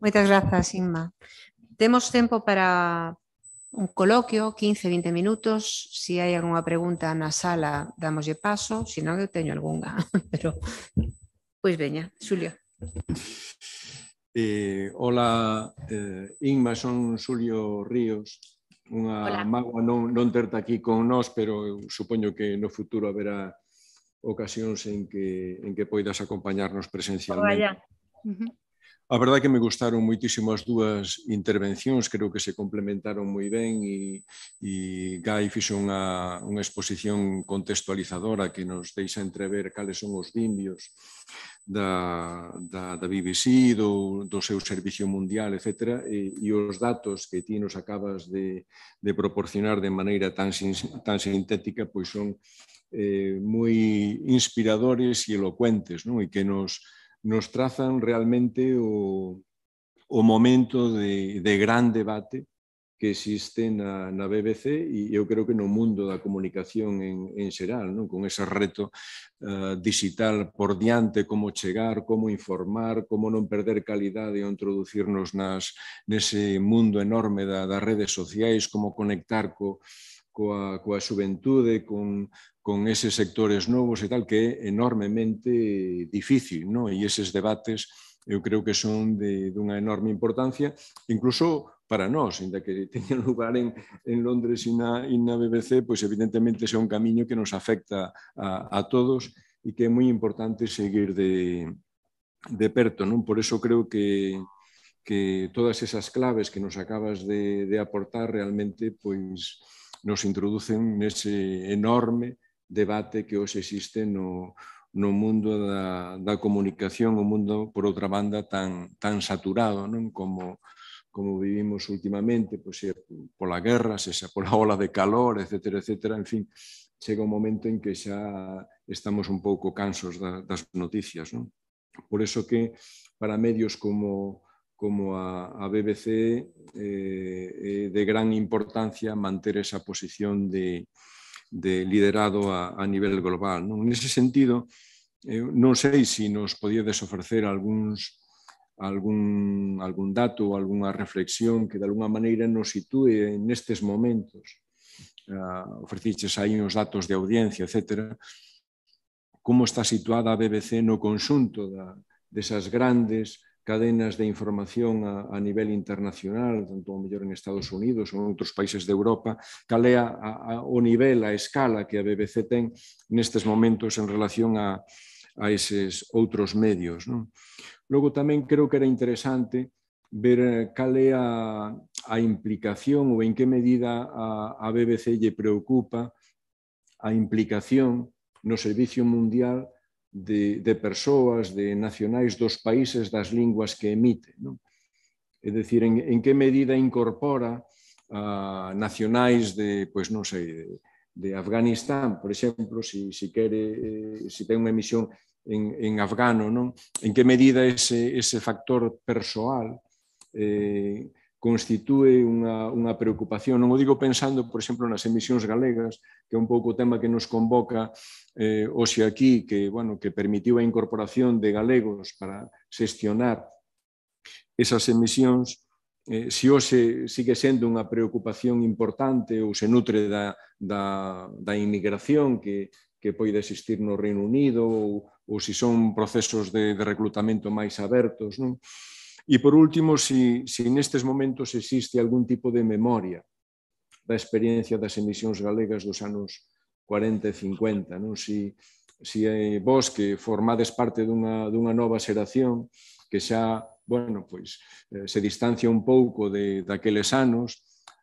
Moitas grazas, Inma. Temos tempo para un coloquio, 15, 20 minutos. Se hai algunha pregunta na sala, damoslle paso. Se non, eu teño algunha. Pero, pois veña, Xulio. Hola, Inma, son Xulio Ríos. Unha mágoa non terte aquí con nós, pero eu supoño que no futuro haberá ocasións en que poidas acompañarnos presencialmente. A verdade é que me gustaron moitísimo as dúas intervencións, creo que se complementaron moi ben e Gai fixo unha exposición contextualizadora que nos deixa entrever cales son os vimbios da BBC, do seu servicio mundial, etc. E os datos que ti nos acabas de proporcionar de maneira tan sintética, pois son moi inspiradores e elocuentes, non? E que nos trazan realmente o momento de gran debate que existe na BBC e eu creo que no mundo da comunicación en xeral, non? Con ese reto digital por diante, como chegar, como informar, como non perder calidade ao introducirnos nese mundo enorme das redes sociais, como conectar coa xuventude, con eses sectores novos e tal, que é enormemente difícil, non? E eses debates eu creo que son dunha enorme importancia, incluso para nós, ainda que teñan lugar en Londres e na BBC, pois evidentemente é un camiño que nos afecta a todos e que é moi importante seguir de perto, non? Por iso creo que todas esas claves que nos acabas de aportar realmente pois nos introducen nese enorme debate que hoxe existe no mundo da comunicación, o mundo, por outra banda, tan saturado, non? Como vivimos últimamente, pois, pola guerra, sexa pola ola de calor, etc., etc. En fin, chega un momento en que xa estamos un pouco cansos das noticias, non? Por iso que para medios como a BBC é de gran importancia manter esa posición de liderado a nivel global, non? Nese sentido, non sei se nos podíades ofrecer algún dato ou algunha reflexión que de alguna maneira nos sitúe nestes momentos. Ofreciches aí uns datos de audiencia, etc. Como está situada a BBC no conxunto desas grandes cadenas de información a nivel internacional, tanto ao mellor en Estados Unidos ou en outros países de Europa, cal é o nivel, a escala que a BBC ten nestes momentos en relación a eses outros medios, non? Logo tamén creo que era interesante ver cal é a implicación ou en que medida a BBC lle preocupa a implicación no servicio mundial de persoas, de nacionais dos países das linguas que emite, non? É dicir, en que medida incorpora nacionais de, pois non sei, de Afganistán, por exemplo, se ten unha emisión en afgano, non? En que medida ese factor persoal constitúe unha preocupación. Non o digo pensando, por exemplo, nas emisións galegas, que é un pouco o tema que nos convoca hoxe aquí, que permitiu a incorporación de galegos para xestionar esas emisións. Se hoxe sigue sendo unha preocupación importante ou se nutre da inmigración que poida existir no Reino Unido ou se son procesos de reclutamento máis abertos, non? E, por último, se nestes momentos existe algún tipo de memoria da experiencia das emisións galegas dos anos 40 e 50, non? Se vos que formades parte dunha nova xeración que xa, se distancia un pouco daqueles anos,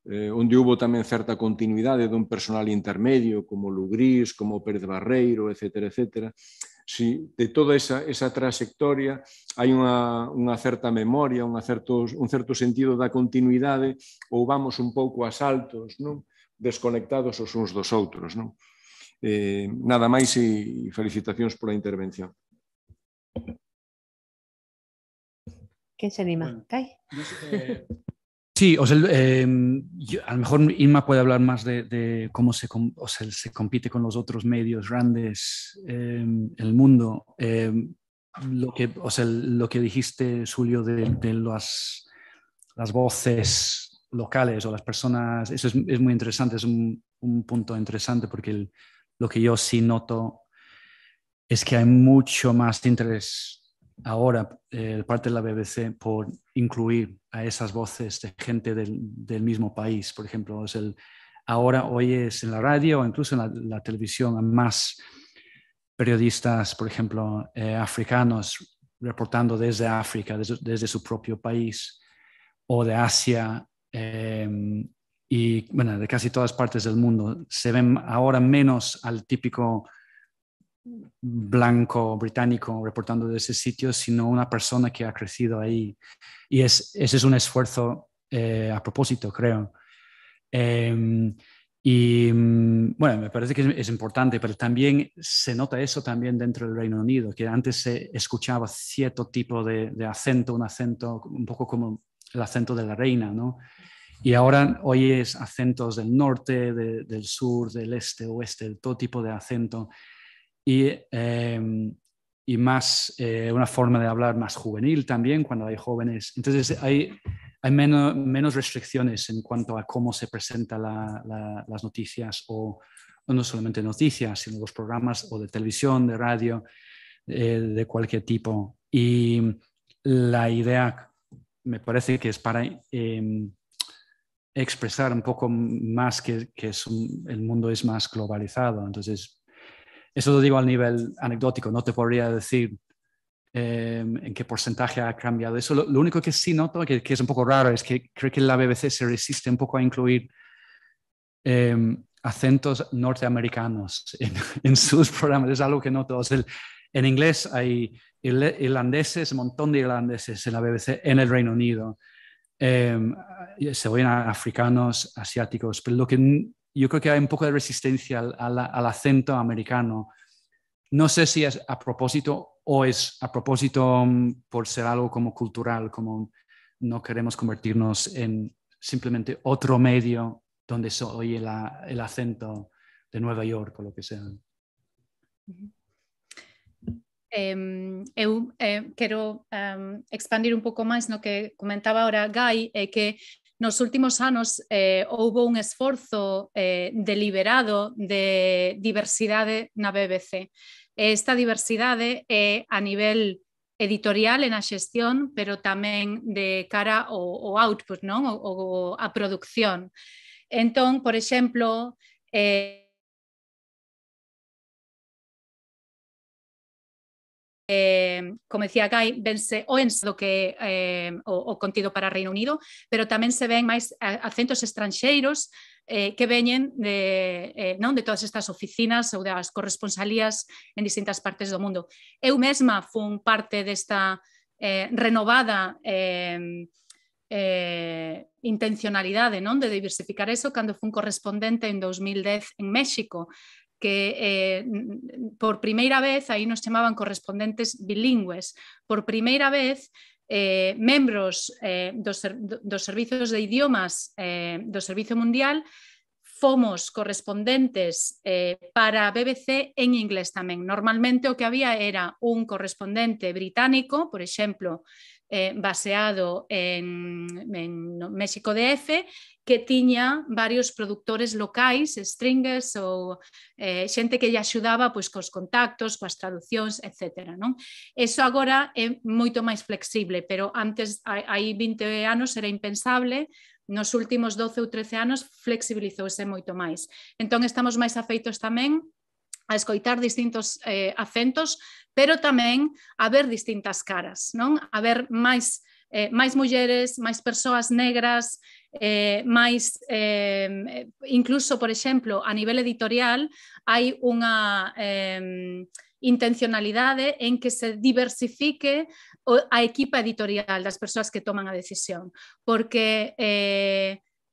onde houve tamén certa continuidade dun personal intermedio como Lugrís, como Pérez Barreiro, etc., etc. Si de toda esa trayectoria hai unha certa memoria, un certo sentido da continuidade ou vamos un pouco a saltos, non? Desconectados os uns dos outros, non? Nada máis e felicitacións pola intervención. ¿Quién se anima? ¿Kai? Sí, o sea, a lo mejor Inma puede hablar más de cómo se compite con los otros medios grandes en el mundo. lo que dijiste, Julio, de las voces locales o las personas, eso es muy interesante, es un punto interesante porque lo que yo sí noto es que hay mucho más interés ahora de parte de la BBC por incluir a esas voces de gente del mismo país. Por ejemplo, ahora oyes en la radio o incluso en la televisión a más periodistas, por ejemplo, africanos reportando desde África, desde su propio país, o de Asia, y bueno, de casi todas partes del mundo. Se ven ahora menos al típico blanco británico reportando de ese sitio, sino una persona que ha crecido ahí. Y ese es un esfuerzo a propósito, creo. Y bueno, me parece que es importante, pero también se nota eso también dentro del Reino Unido, que antes se escuchaba cierto tipo de acento, un acento un poco como el acento de la reina, ¿no? Y ahora oyes acentos del norte, del sur, del este, oeste, todo tipo de acento. Y más una forma de hablar más juvenil también cuando hay jóvenes. Entonces hay menos restricciones en cuanto a cómo se presentan las noticias o no solamente noticias, sino los programas o de televisión, de radio, de cualquier tipo. Y la idea me parece que es para expresar un poco más que el mundo es más globalizado. Entonces, eso lo digo al nivel anecdótico, no te podría decir en qué porcentaje ha cambiado eso. Lo único que sí noto, que es un poco raro, es que creo que la BBC se resiste un poco a incluir acentos norteamericanos en sus programas. Es algo que noto. O sea, en inglés hay irlandeses, un montón de irlandeses en la BBC en el Reino Unido. Se oyen africanos, asiáticos, pero yo creo que hay un poco de resistencia al acento americano. No sé si es a propósito o es a propósito por ser algo como cultural, como no queremos convertirnos en simplemente otro medio donde se oye el acento de Nueva York o lo que sea. Eu quero expandir un pouco máis no que comentaba ahora Gai, que nos últimos anos houve un esforzo deliberado de diversidade na BBC. Esta diversidade é a nivel editorial e na xestión, pero tamén de cara ao output, non? A producción. Entón, por exemplo, como decía Gai, vense o enso que o contido para Reino Unido, pero tamén se ven máis acentos estranxeiros que veñen non de todas estas oficinas ou das corresponsalías en distintas partes do mundo. Eu mesma fun parte desta renovada intencionalidade, non, de diversificar eso cando fun correspondente en 2010 en México, que por primeira vez, aí nos chamaban correspondentes bilingües, por primeira vez membros dos servizos de idiomas do Servicio Mundial fomos correspondentes para a BBC en inglés tamén. Normalmente o que había era un correspondente británico, por exemplo, baseado en México DF, que tiña varios productores locais, stringers ou xente que lle axudaba pois, cos contactos, coas traduccións, etc. Non? Eso agora é moito máis flexible, pero antes, hai 20 anos, era impensable. Nos últimos 12 ou 13 anos flexibilizouse moito máis. Entón estamos máis afeitos tamén a escoitar distintos acentos, pero tamén a ver distintas caras, non? A ver máis mulleres, máis persoas negras, máis, incluso, por exemplo, a nivel editorial, hai unha intencionalidade en que se diversifique a equipa editorial das persoas que toman a decisión, porque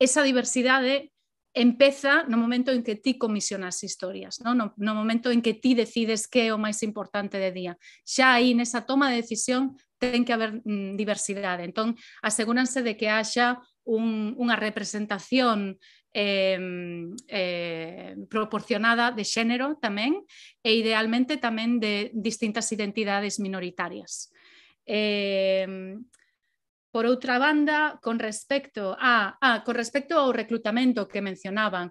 esa diversidade empeza no momento en que ti comisionas historias, no momento en que ti decides que é o máis importante de día. Xa aí nesa toma de decisión ten que haber diversidade. Entón, asegúranse de que haxa unha representación proporcionada de xénero tamén e idealmente tamén de distintas identidades minoritarias. Por outra banda, con respecto ao reclutamento que mencionaban,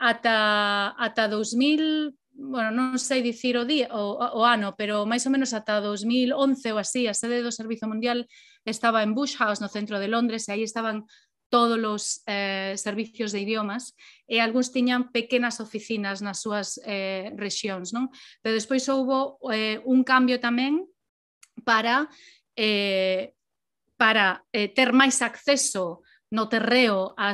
ata 2000, bueno, non sei dicir o ano, pero máis ou menos ata 2011 ou así, a sede do Servizo Mundial estaba en Bush House, no centro de Londres, e aí estaban todos os servicios de idiomas e algúns tiñan pequenas oficinas nas súas rexións, non? Pero despois houbo un cambio tamén para ter máis acceso no terreo a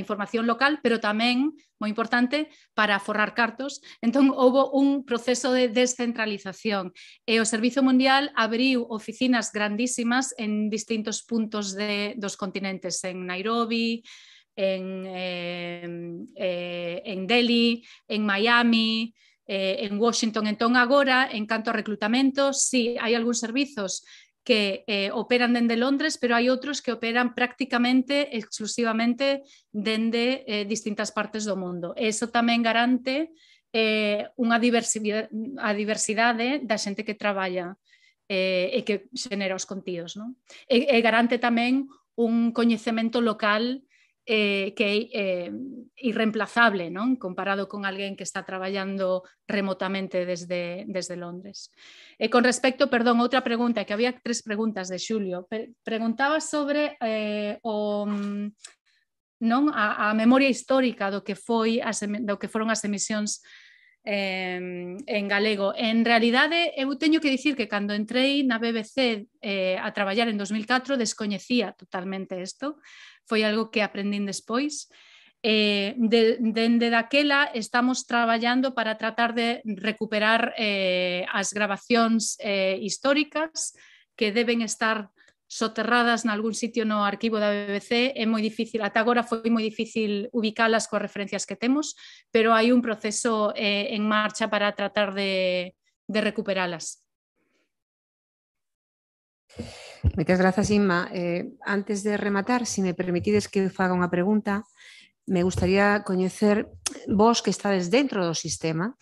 información local, pero tamén, moi importante, para forrar cartos. Entón, houve un proceso de descentralización e o Servizo Mundial abriu oficinas grandísimas en distintos puntos dos continentes, en Nairobi, en Delhi, en Miami, en Washington. Entón, agora, en canto a reclutamento, sí, hai algúns servizos que operan dende Londres, pero hai outros que operan prácticamente exclusivamente dende distintas partes do mundo. E iso tamén garante a diversidade da xente que traballa e que xenera os contidos, non? E garante tamén un coñecemento local que é irreemplazable, non? Comparado con alguén que está traballando remotamente desde Londres. E con respecto, perdón, outra pregunta, que había 3 preguntas de Xulio. Preguntaba sobre a memoria histórica do que foron as emisións en galego. En realidade, eu teño que dicir que cando entrei na BBC a traballar en 2004 descoñecía totalmente isto. Foi algo que aprendín despois. Dende daquela estamos traballando para tratar de recuperar as grabacións históricas que deben estar soterradas nalgún sitio no arquivo da BBC. É moi difícil, ata agora foi moi difícil ubicalas coas referencias que temos, pero hai un proceso en marcha para tratar de recuperalas. Moitas grazas, Inma. Antes de rematar, se me permitides que faga unha pregunta, me gustaría coñecer vos que estades dentro do sistema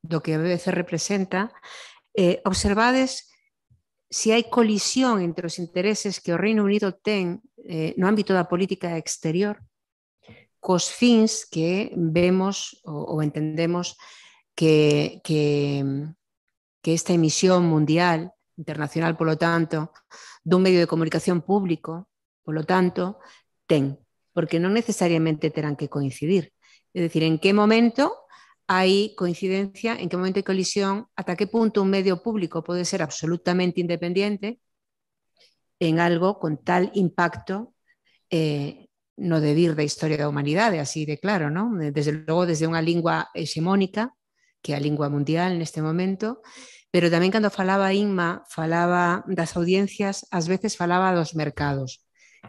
do que a BBC representa, observades se hai colisión entre os intereses que o Reino Unido ten no ámbito da política exterior cos fins que vemos ou entendemos que esta emisión mundial internacional, polo tanto, dun medio de comunicación público, polo tanto, ten, porque non necesariamente terán que coincidir. É dicir, en que momento hai coincidencia, en que momento hai colisión, ata que punto un medio público pode ser absolutamente independiente en algo con tal impacto no devir da historia da humanidade, así de claro, non? Desde logo, desde unha lingua hexemónica, que é a lingua mundial neste momento, pero tamén cando falaba Inma, falaba das audiencias, ás veces falaba dos mercados.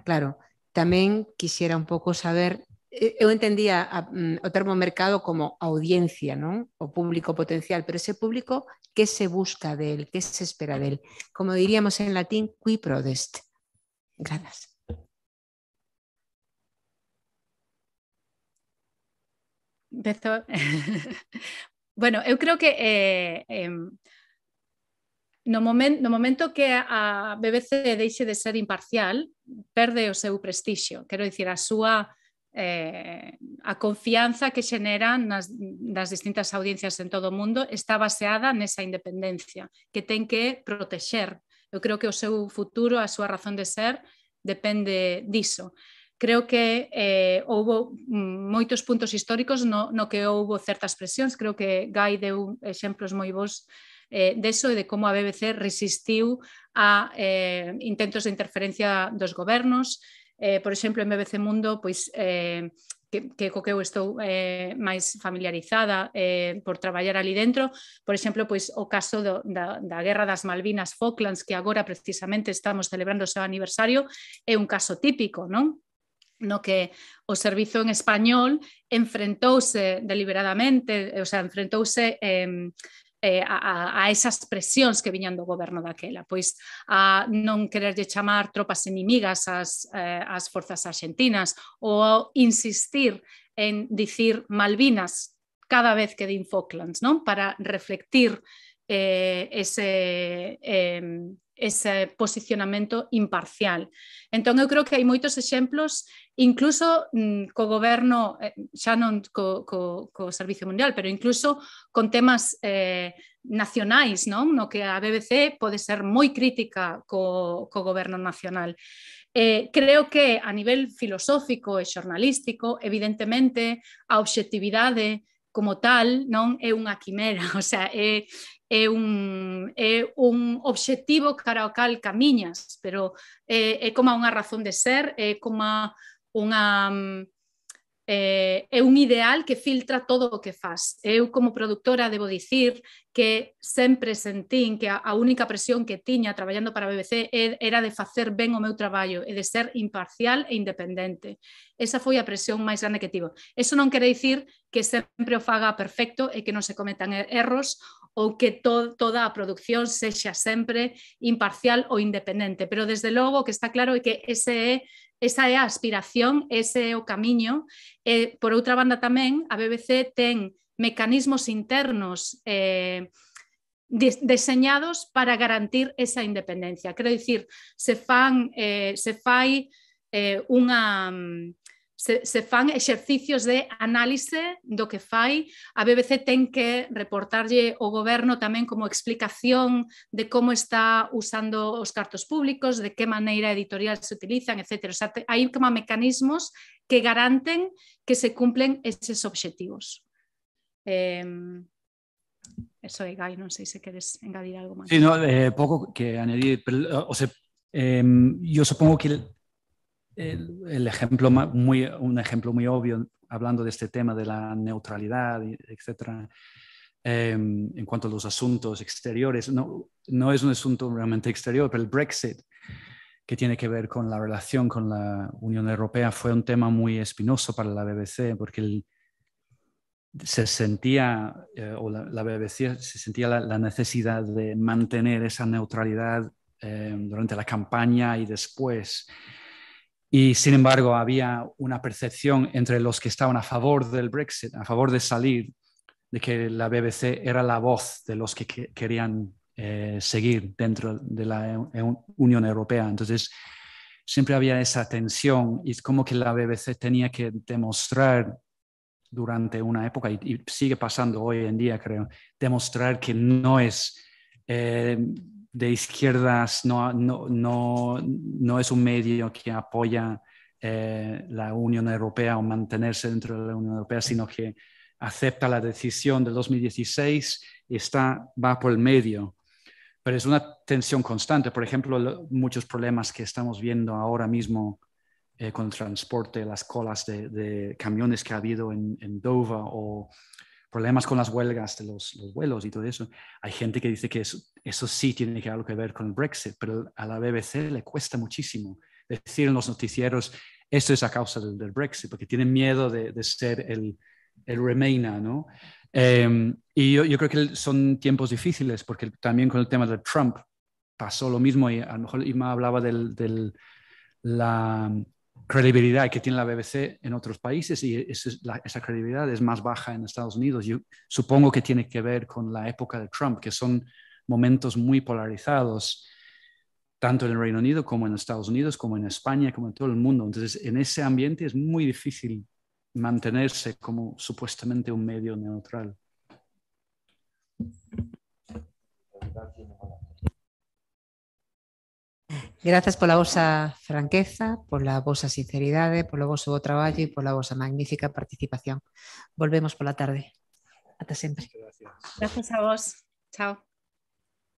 Claro, tamén quixera un pouco saber, eu entendía o termo mercado como audiencia, non? O público potencial, pero ese público, que se busca del, que se espera del? Como diríamos en latín, qui prodest. Grazas. Bueno, eu creo que no momento que a BBC deixe de ser imparcial, perde o seu prestixio, quero dicir, a confianza que xenera nas distintas audiencias en todo o mundo está baseada nesa independencia que ten que protexer. Eu creo que o seu futuro, a súa razón de ser, depende diso. Creo que houve moitos puntos históricos no que houve certas presións. Creo que Guy deu exemplos moi bons deso e de como a BBC resistiu a intentos de interferencia dos gobernos. Por exemplo, en BBC Mundo, pois, que co que eu estou máis familiarizada por traballar ali dentro, por exemplo, pois, o caso da Guerra das Malvinas Falklands, que agora precisamente estamos celebrando o seu aniversario, é un caso típico, non? No que o servizo en español enfrentouse deliberadamente, o sea, enfrentouse a esas presións que viñan do goberno daquela, pois a non quererlle chamar tropas inimigas ás forzas arxentinas ou a insistir en dicir Malvinas cada vez que din Falklands, non? Para reflectir ese posicionamento imparcial. Entón, eu creo que hai moitos exemplos, incluso co goberno, xa non co Servicio Mundial, pero incluso con temas nacionais, non? No que a BBC pode ser moi crítica co goberno nacional. Creo que a nivel filosófico e xornalístico, evidentemente, a obxectividade como tal non é unha quimera, o sea, é un obxectivo cara ao cal camiñas, pero é como unha razón de ser, é como é un ideal que filtra todo o que faz. Eu, como productora, debo dicir que sempre sentín que a única presión que tiña traballando para a BBC era de facer ben o meu traballo e de ser imparcial e independente. Esa foi a presión máis grande que tivo. Eso non quere dicir que sempre o faga perfecto e que non se cometan erros ou que toda a producción sexa sempre imparcial ou independente, pero desde logo que está claro é que esa é a aspiración, ese é o camiño. Por outra banda tamén, a BBC ten mecanismos internos deseñados para garantir esa independencia. Quero dicir, se fan exercicios de análise do que fai, a BBC ten que reportarlle ao goberno tamén como explicación de como está usando os cartos públicos, de que maneira editorial se utilizan, etc. O sea, hai como mecanismos que garanten que se cumplen eses obxectivos. Eso é, Gai, non sei se queres engadir algo máis. Sí, no, pouco que añadir, pero, o sea, yo supongo que un ejemplo muy obvio, hablando de este tema de la neutralidad, etcétera, en cuanto a los asuntos exteriores, no es un asunto realmente exterior, pero el Brexit, que tiene que ver con la relación con la Unión Europea, fue un tema muy espinoso para la BBC, porque se sentía, o la BBC se sentía la necesidad de mantener esa neutralidad durante la campaña y después. Y sin embargo había una percepción entre los que estaban a favor del Brexit, a favor de salir, de que la BBC era la voz de los que querían seguir dentro de la Unión Europea. Entonces siempre había esa tensión y es como que la BBC tenía que demostrar durante una época, y sigue pasando hoy en día, creo, demostrar que no es de izquierdas, no es un medio que apoya la Unión Europea o mantenerse dentro de la Unión Europea, sino que acepta la decisión del 2016 y va por el medio. Pero es una tensión constante. Por ejemplo, muchos problemas que estamos viendo ahora mismo con el transporte, las colas de camiones que ha habido en Dover, o problemas con las huelgas de los vuelos y todo eso. Hay gente que dice que eso sí tiene algo que ver con el Brexit, pero a la BBC le cuesta muchísimo decir en los noticieros esto es a causa del Brexit, porque tienen miedo de ser el Remainer, ¿no? Y yo creo que son tiempos difíciles, porque también con el tema de Trump pasó lo mismo, y a lo mejor Ima hablaba de la credibilidad que tiene la BBC en otros países, y esa credibilidad es más baja en Estados Unidos. Yo supongo que tiene que ver con la época de Trump, que son momentos muy polarizados, tanto en el Reino Unido como en Estados Unidos, como en España, como en todo el mundo. Entonces, en ese ambiente es muy difícil mantenerse como supuestamente un medio neutral. Gracias pola vosa franqueza, pola vosa sinceridade, polo voso bo traballo e pola vosa magnífica participación. Volvemos pola tarde. Ata sempre. Gracias a vos. Chao.